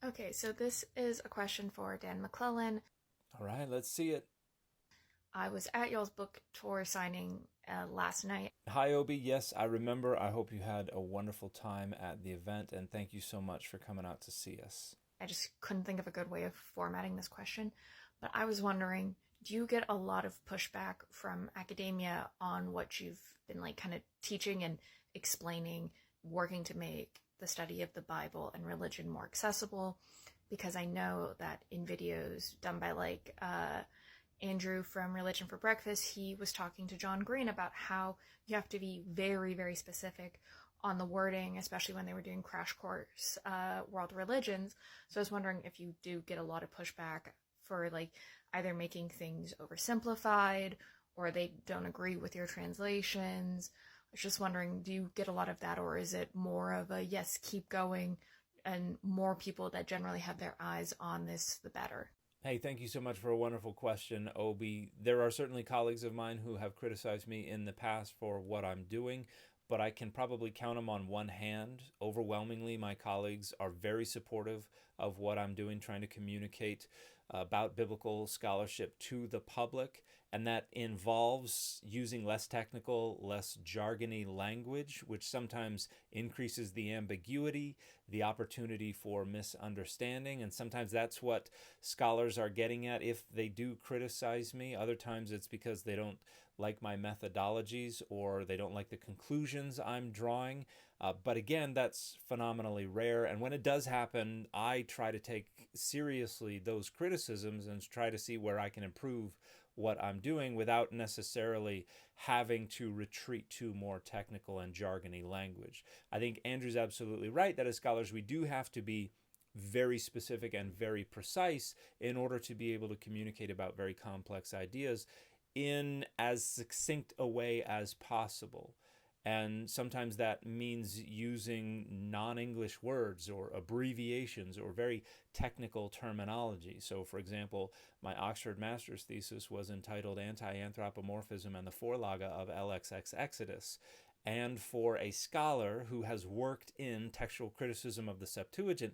Okay, so this is a question for Dan McClellan. All right, let's see it. I was at y'all's book tour signing last night. Hi, Obi. Yes, I remember. I hope you had a wonderful time at the event, and thank you so much for coming out to see us. I just couldn't think of a good way of formatting this question, but I was wondering, do you get a lot of pushback from academia on what you've been like kind of teaching and explaining, working to make the study of the Bible and religion more accessible? Because I know that in videos done by Andrew from Religion for Breakfast, he was talking to John Green about how you have to be very, very specific on the wording, especially when they were doing Crash Course World Religions. So I was wondering if you do get a lot of pushback for like either making things oversimplified or they don't agree with your translations. I was just wondering, do you get a lot of that, or is it more of a yes, keep going, and more people that generally have their eyes on this, the better? Hey, thank you so much for a wonderful question, Obi. There are certainly colleagues of mine who have criticized me in the past for what I'm doing, but I can probably count them on one hand. Overwhelmingly, my colleagues are very supportive of what I'm doing, trying to communicate about biblical scholarship to the public, and that involves using less technical, less jargony language, which sometimes increases the ambiguity, the opportunity for misunderstanding, and sometimes that's what scholars are getting at if they do criticize me. Other times it's because they don't like my methodologies or they don't like the conclusions I'm drawing. But again, that's phenomenally rare. And when it does happen, I try to take seriously those criticisms and try to see where I can improve what I'm doing without necessarily having to retreat to more technical and jargony language. I think Andrew's absolutely right that as scholars, we do have to be very specific and very precise in order to be able to communicate about very complex ideas in as succinct a way as possible. And sometimes that means using non English words or abbreviations or very technical terminology. So, for example, my Oxford master's thesis was entitled Anti Anthropomorphism and the Forlage of LXX Exodus. And for a scholar who has worked in textual criticism of the Septuagint,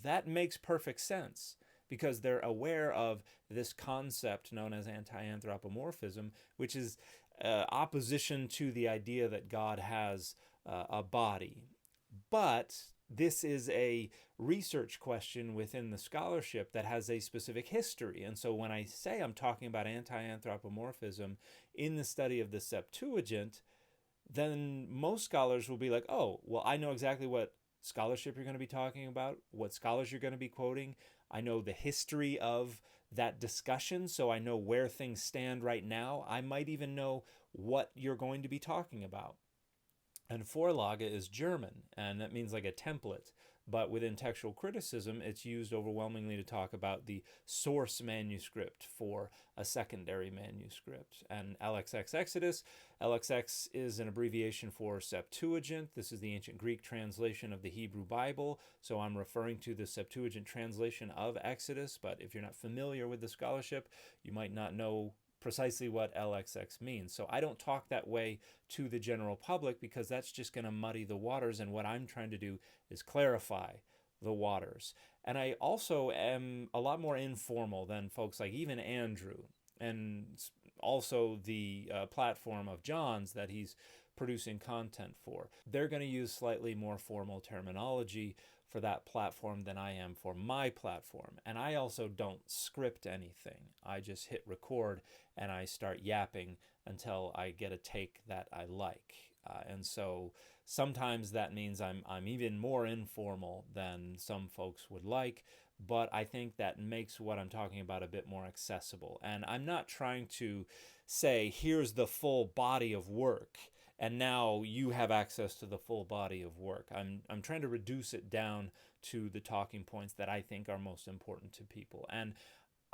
that makes perfect sense because they're aware of this concept known as anti anthropomorphism, which is opposition to the idea that God has a body. But this is a research question within the scholarship that has a specific history. And so when I say I'm talking about anti anthropomorphism in the study of the Septuagint, then most scholars will be like, oh, well, I know exactly what scholarship you're going to be talking about, what scholars you're going to be quoting. I know the history of that discussion, so I know where things stand right now. I might even know what you're going to be talking about. And Vorlage is German, and that means like a template. But within textual criticism, it's used overwhelmingly to talk about the source manuscript for a secondary manuscript. And LXX Exodus, LXX is an abbreviation for Septuagint. This is the ancient Greek translation of the Hebrew Bible. So I'm referring to the Septuagint translation of Exodus. But if you're not familiar with the scholarship, you might not know precisely what LXX means. So I don't talk that way to the general public because that's just going to muddy the waters. And what I'm trying to do is clarify the waters. And I also am a lot more informal than folks like even Andrew and also the platform of John's that he's producing content for. They're going to use slightly more formal terminology for that platform than I am for my platform. And I also don't script anything. I just hit record and I start yapping until I get a take that I like. And so sometimes that means I'm even more informal than some folks would like, but I think that makes what I'm talking about a bit more accessible. And I'm not trying to say, here's the full body of work, and now you have access to the full body of work. I'm trying to reduce it down to the talking points that I think are most important to people. And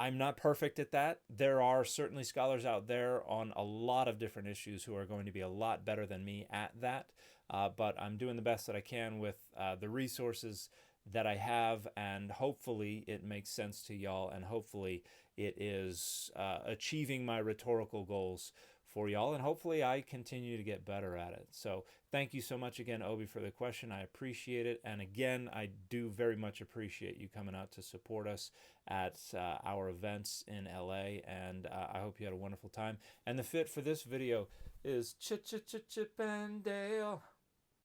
I'm not perfect at that. There are certainly scholars out there on a lot of different issues who are going to be a lot better than me at that. But I'm doing the best that I can with the resources that I have, and hopefully it makes sense to y'all, and hopefully it is achieving my rhetorical goals for y'all, and hopefully I continue to get better at it. So thank you so much again, Obi, for the question. I appreciate it. And again, I do very much appreciate you coming out to support us at our events in LA. And I hope you had a wonderful time. And the fit for this video is Chip and Dale.